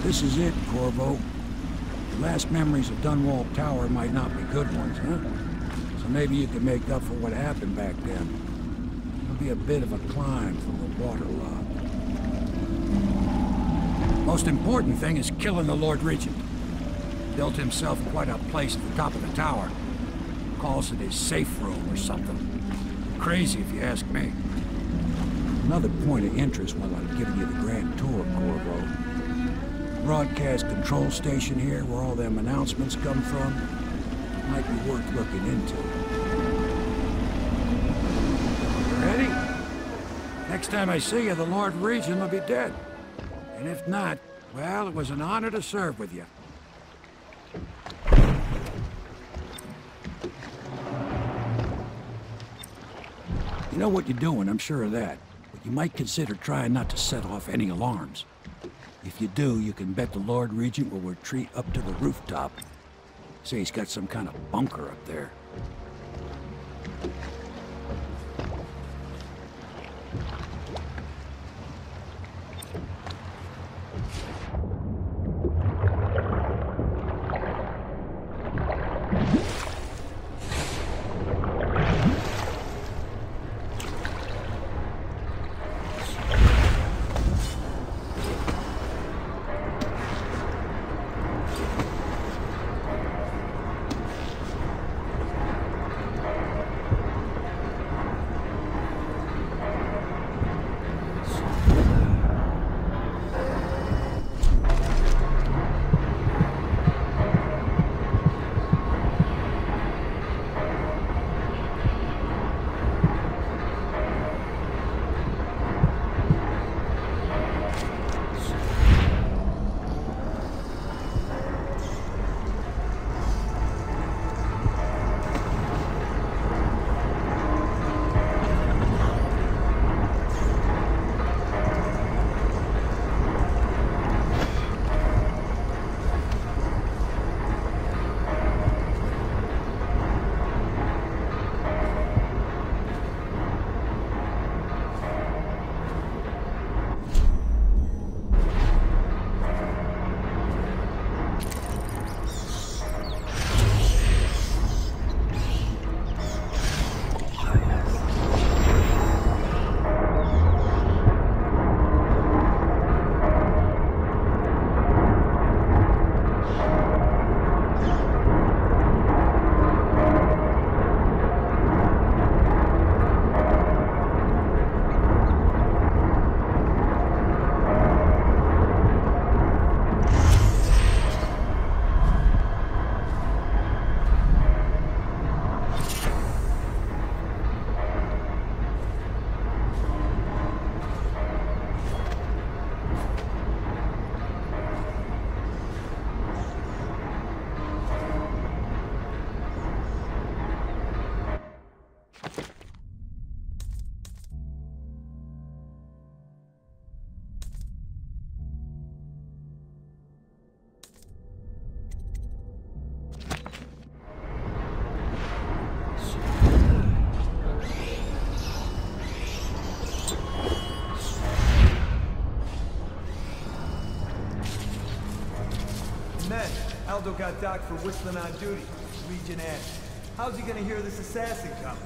This is it, Corvo. The last memories of Dunwall Tower might not be good ones, huh? So maybe you can make up for what happened back then. It'll be a bit of a climb from the waterlogged. Most important thing is killing the Lord Regent. Built himself quite a place at the top of the tower. Calls it his safe room or something. Crazy if you ask me. Another point of interest while I'm giving you the grand tour, Corvo. Broadcast control station here, where all them announcements come from, might be worth looking into. Ready? Next time I see you, the Lord Regent will be dead. And if not, well, it was an honor to serve with you. You know what you're doing, I'm sure of that. But you might consider trying not to set off any alarms. If you do, you can bet the Lord Regent will retreat up to the rooftop. Say he's got some kind of bunker up there. Aldo got docked for whistling on duty. Regent asked, how's he gonna hear this assassin coming?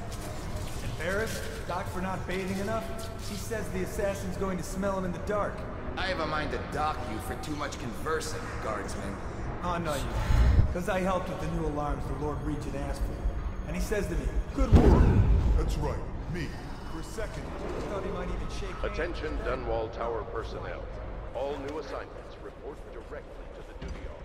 Embarrassed? Docked for not bathing enough? He says the assassin's going to smell him in the dark. I have a mind to dock you for too much conversing, guardsman. Oh, no, you because I helped with the new alarms the Lord Regent asked for. And he says to me, good work. That's right, me. For a second, I thought he might even shake hands. Attention Dunwall Tower personnel. All new assignments report directly to the duty office.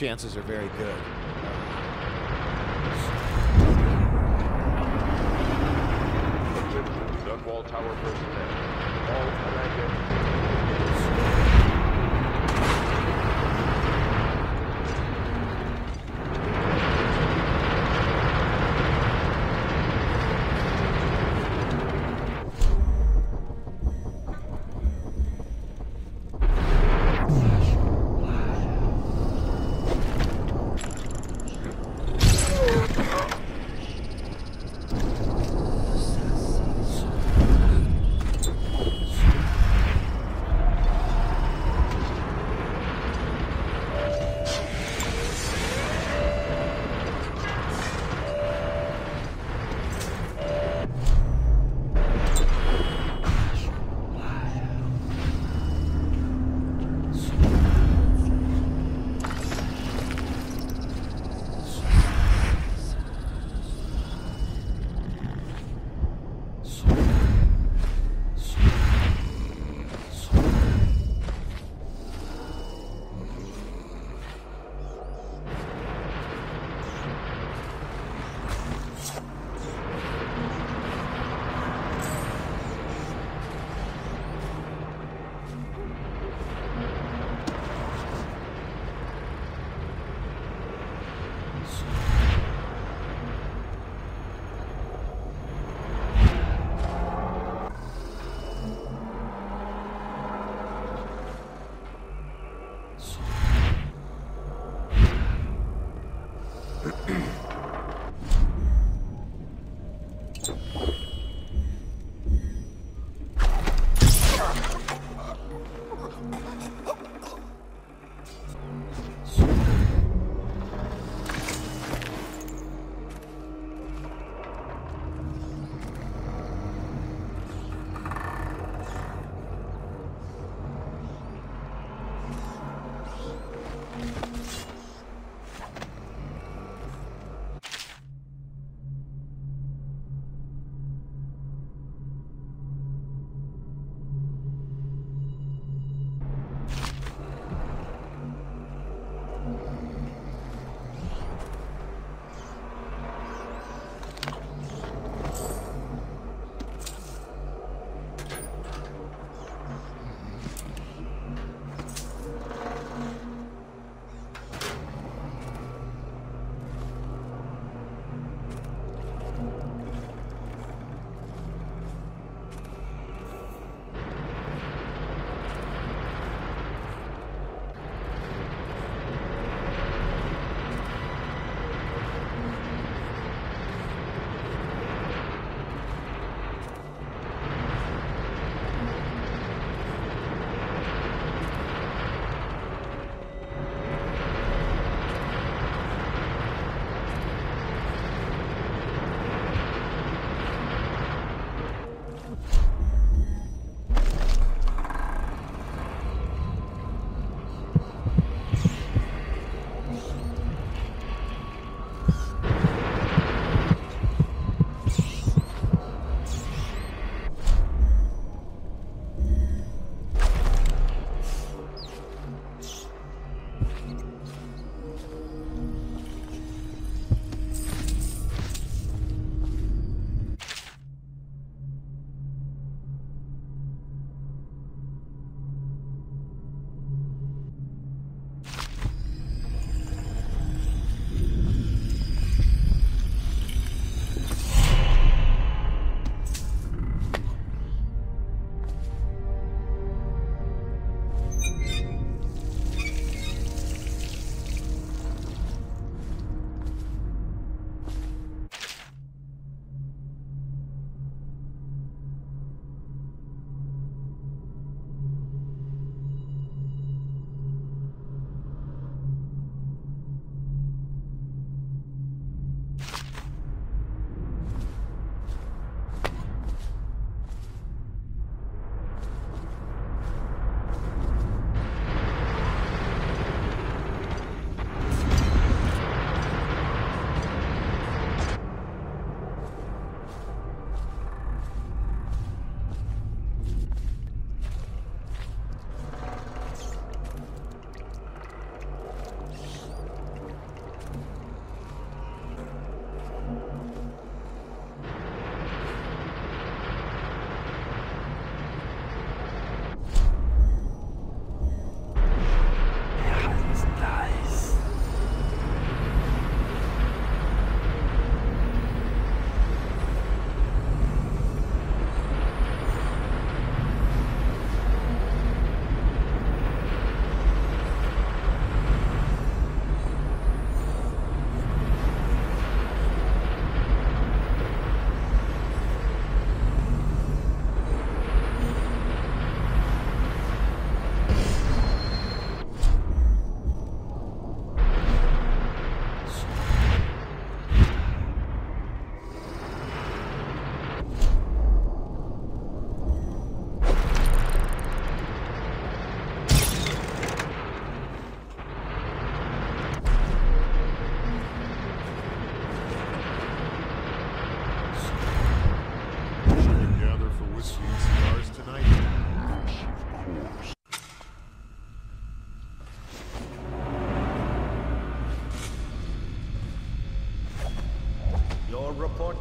chances are very good. Attention Dunwall Tower personnel. All RAD Game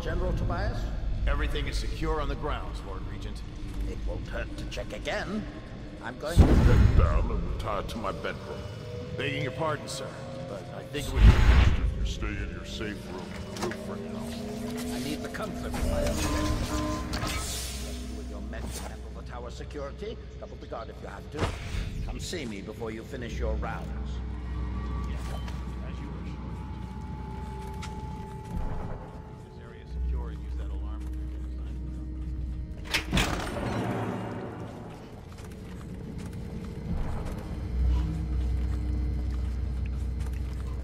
General Tobias? Everything is secure on the grounds, Lord Regent. It won't hurt to check again. I'm going Head down and retire to my bedroom. Begging your pardon, sir, but I think it would be best If you stay in your safe room for now. I need the comfort of my own bed. You and your men can handle the tower security. Double the guard if you have to. Come see me before you finish your rounds. as you wish. This area is secure and use that alarm.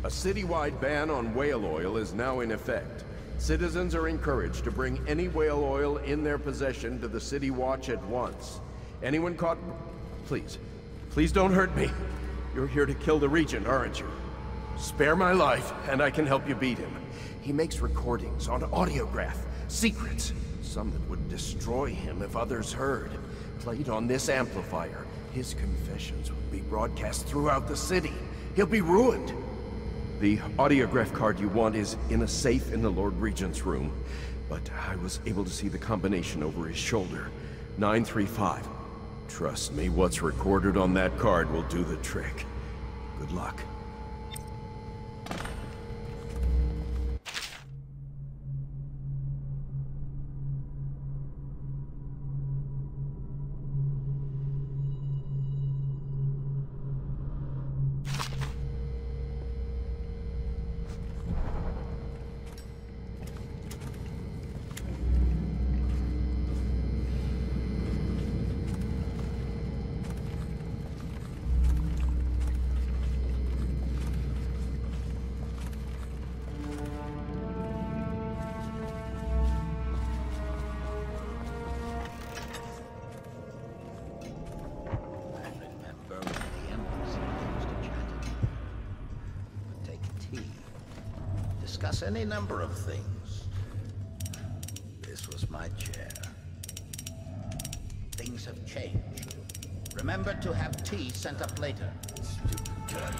A citywide ban on whale oil is now in effect. Citizens are encouraged to bring any whale oil in their possession to the City Watch at once. Anyone caught... Please don't hurt me. You're here to kill the Regent, aren't you? Spare my life, and I can help you beat him. He makes recordings on audiograph, secrets, some that would destroy him if others heard. Played on this amplifier, his confessions would be broadcast throughout the city. He'll be ruined. The audiograph card you want is in a safe in the Lord Regent's room, but I was able to see the combination over his shoulder. 935. Trust me, what's recorded on that card will do the trick. Good luck. Discuss any number of things. This was my chair. Things have changed. Remember to have tea sent up later. Stupid turd.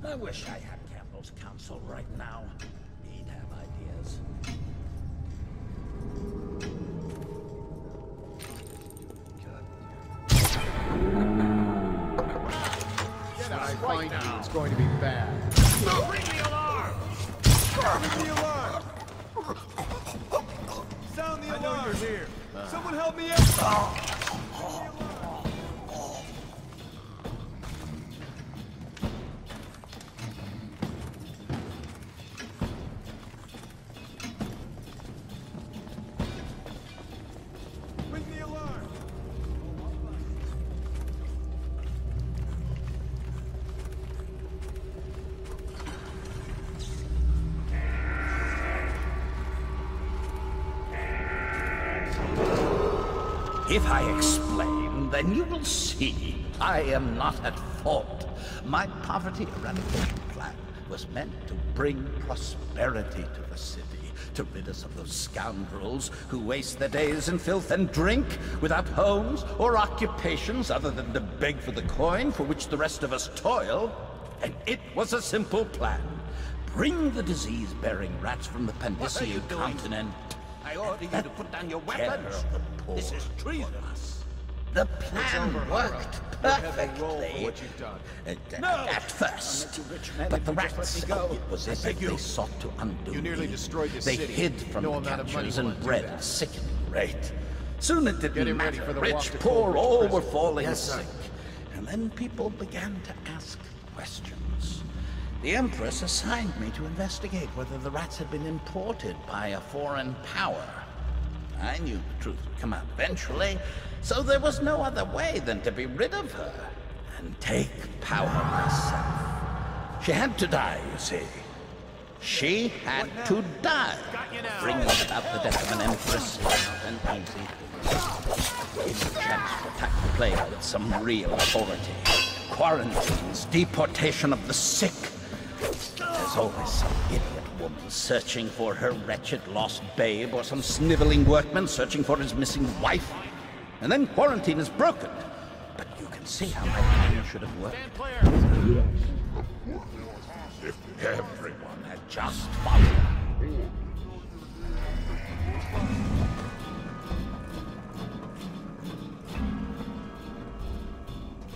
I wish I had Campbell's counsel right now. He'd have ideas. Get out right now. It's going to be bad. Bring the alarm! Bring the alarm! Sound the alarm! I know you're here. Someone help me out! If I explain, then you will see I am not at fault. My poverty eradication plan was meant to bring prosperity to the city, to rid us of those scoundrels who waste their days in filth and drink, without homes or occupations other than to beg for the coin for which the rest of us toil. And it was a simple plan. bring the disease-bearing rats from the Pandician continent. I order you to put down your weapons. This is treasonous. The plan worked perfectly. What you've done. At first. But the rats, it was as if they sought to undo You nearly me. destroyed this They city. hid from No the amount of money captures will and undo bred that. at a sickening rate. Soon it Get didn't him ready matter. for the walk Rich, to poor, Colbert all prison. were falling Yes, sir. sick. And then people began to ask questions. The Empress assigned me to investigate whether the rats had been imported by a foreign power. I knew the truth would come out eventually, so there was no other way than to be rid of her and take power myself. She had to die, you see. She had to die. Bringing about the death of an empress was not an easy thing. Gave me a chance to attack the plague with some real authority. Quarantines, deportation of the sick. There's always some idiot woman searching for her wretched lost babe, or some sniveling workman searching for his missing wife. And then quarantine is broken. But you can see how my plan should have worked. If everyone had just followed.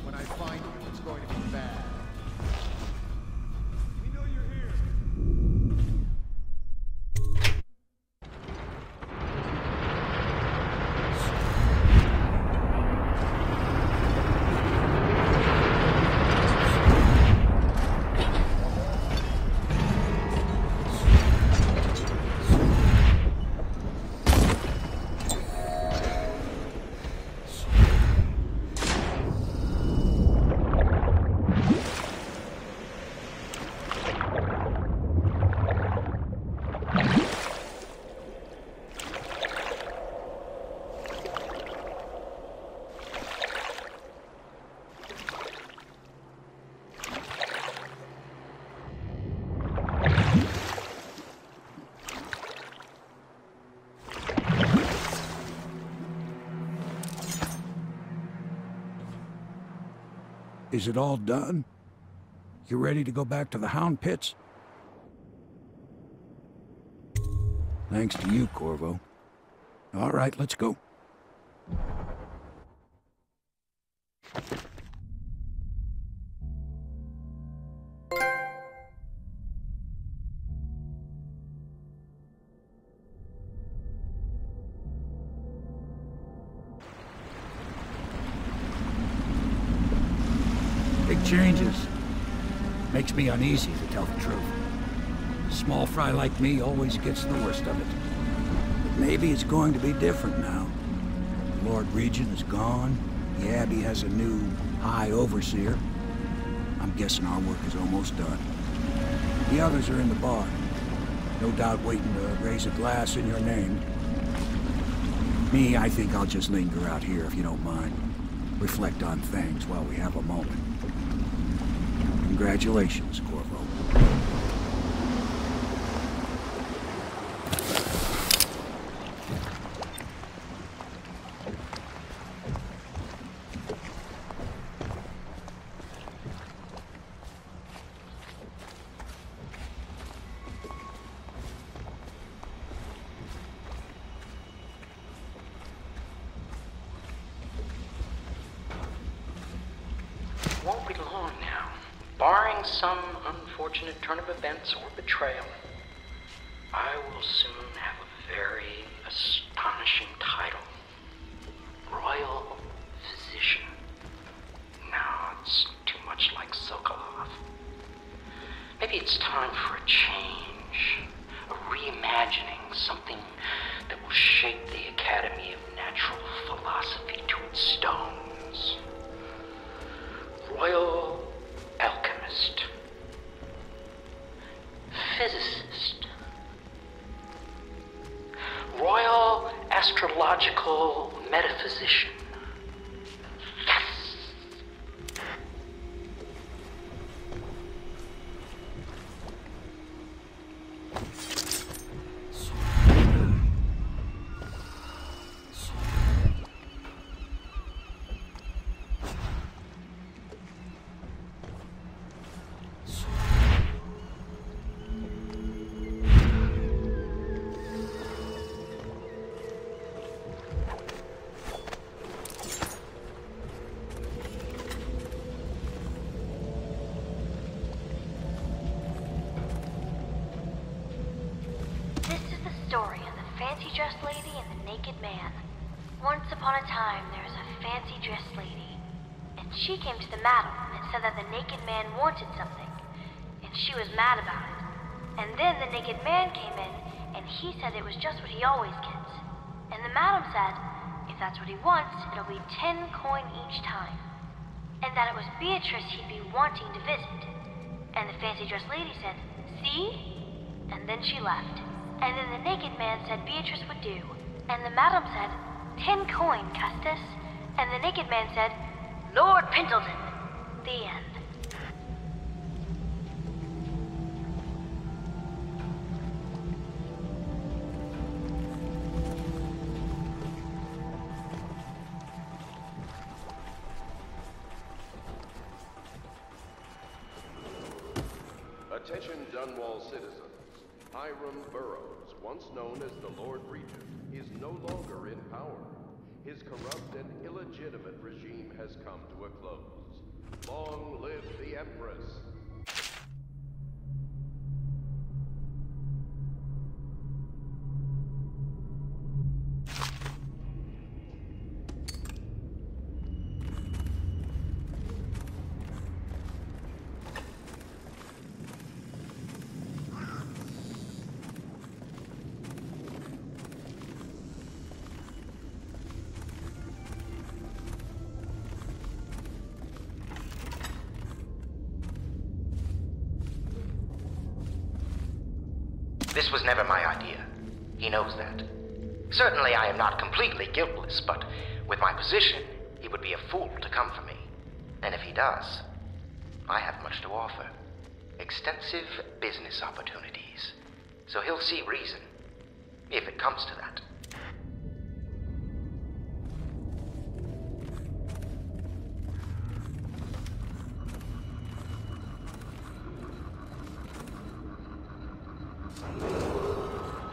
When I find you, it's going to be bad. We know you're here. Is it all done? You ready to go back to the Hound pits? Thanks to you, Corvo. All right, let's go. Big changes. Makes me uneasy, to tell the truth. A small fry like me always gets the worst of it. But maybe it's going to be different now. The Lord Regent is gone. The Abbey has a new High Overseer. I'm guessing our work is almost done. The others are in the bar. No doubt waiting to raise a glass in your name. Me, I think I'll just linger out here if you don't mind. Reflect on things while we have a moment. Congratulations, Corvo. Won't be long now. Barring some unfortunate turn of events or betrayal, I will soon have a very astonishing title. Royal Physician. No, it's too much like Sokolov. Maybe it's time for a change. A reimagining, something that will shape the Academy of Natural Philosophy to its stones. Royal Alchemist. Physicist. Royal Astrological Metaphysician. Yes! fancy-dressed lady and the naked man. Once upon a time, there was a fancy-dressed lady, and she came to the madam and said that the naked man wanted something, and she was mad about it. And then the naked man came in, and he said it was just what he always gets. And the madam said, if that's what he wants, it'll be 10 coin each time. And that it was Beatrice he'd be wanting to visit. And the fancy-dressed lady said, see? And then she left. And then the naked man said Beatrice would do. And the madam said, 10 coin, Custis. And the naked man said, Lord Pendleton. The end. Attention Dunwall citizens. Hiram Burroughs, once known as the Lord Regent, is no longer in power. His corrupt and illegitimate regime has come to a close. Long live the Empress! This was never my idea. He knows that. Certainly I am not completely guiltless, but with my position, he would be a fool to come for me. And if he does, I have much to offer. Extensive business opportunities. So he'll see reason, if it comes to that.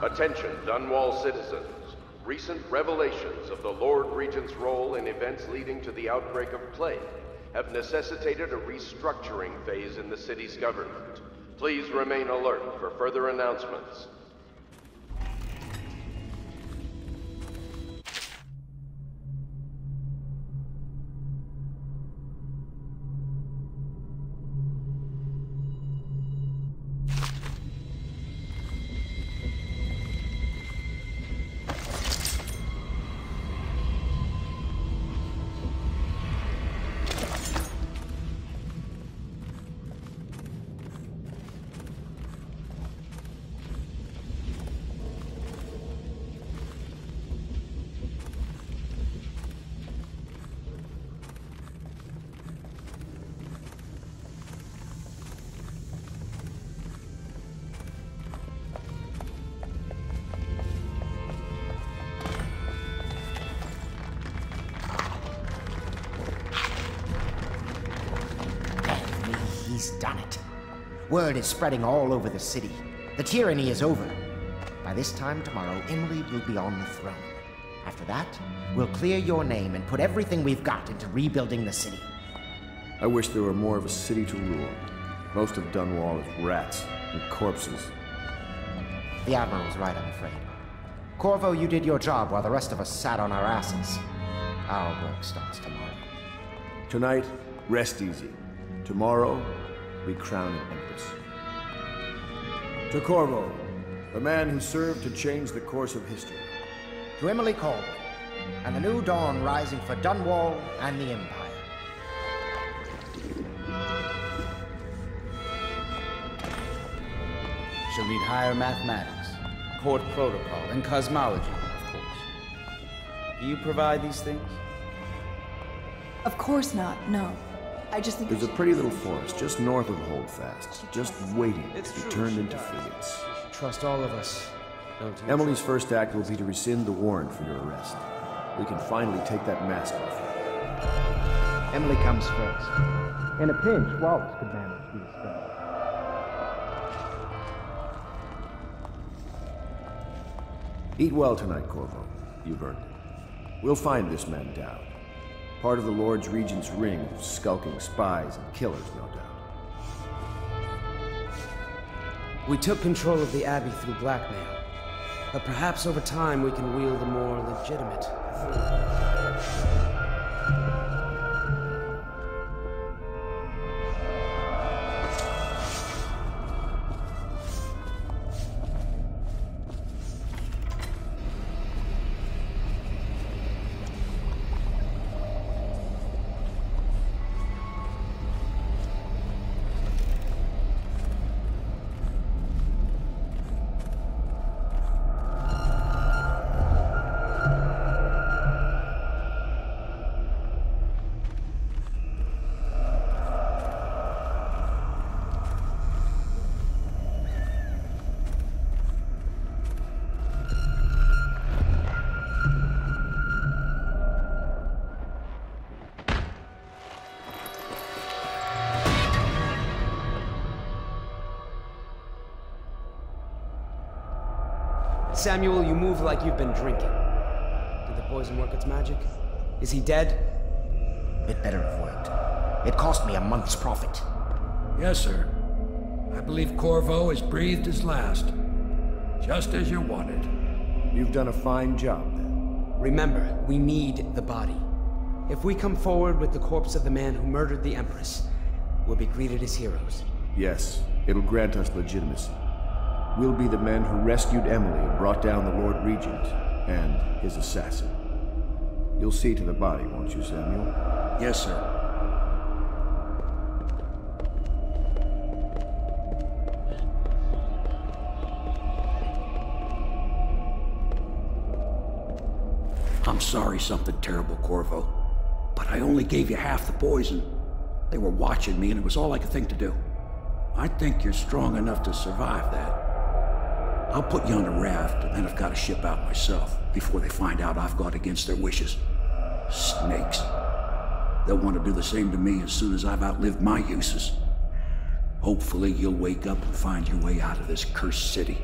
Attention, Dunwall citizens. Recent revelations of the Lord Regent's role in events leading to the outbreak of plague have necessitated a restructuring phase in the city's government. Please remain alert for further announcements. He's done it. Word is spreading all over the city. The tyranny is over. By this time tomorrow, Emily will be on the throne. After that, we'll clear your name and put everything we've got into rebuilding the city. I wish there were more of a city to rule. Most of Dunwall is rats and corpses. The Admiral's right, I'm afraid. Corvo, you did your job while the rest of us sat on our asses. Our work starts tomorrow. Tonight, rest easy. Tomorrow, we crown an empress. To Corvo, the man who served to change the course of history. To Emily Colwyn, and the new dawn rising for Dunwall and the Empire. She'll need higher mathematics, court protocol, and cosmology, of course. Do you provide these things? Of course not, no. I just think there's a pretty little forest just north of Holdfast, just waiting to be turned into frigates. Trust all of us, don't you? Emily's first act will be to rescind the warrant for your arrest. We can finally take that mask off you. Emily comes first. In a pinch, Wallace could manage these things. Eat well tonight, Corvo. You've earned it. We'll find this man down. Part of the Lord's Regent's ring of skulking spies and killers, no doubt. We took control of the Abbey through blackmail. But perhaps over time we can wield a more legitimate authority. Samuel, you move like you've been drinking. Did the poison work its magic? Is he dead? It better have worked. It cost me a month's profit. Yes, sir. I believe Corvo has breathed his last. Just as you wanted. You've done a fine job, then. Remember, we need the body. If we come forward with the corpse of the man who murdered the Empress, we'll be greeted as heroes. Yes, it'll grant us legitimacy. We'll be the men who rescued Emily and brought down the Lord Regent, and his assassin. You'll see to the body, won't you, Samuel? Yes, sir. I'm sorry something terrible, Corvo. But I only gave you half the poison. They were watching me and it was all I could think to do. I think you're strong enough to survive that. I'll put you on a raft, and then I've got to ship out myself before they find out I've gone against their wishes. Snakes. They'll want to do the same to me as soon as I've outlived my uses. Hopefully you'll wake up and find your way out of this cursed city.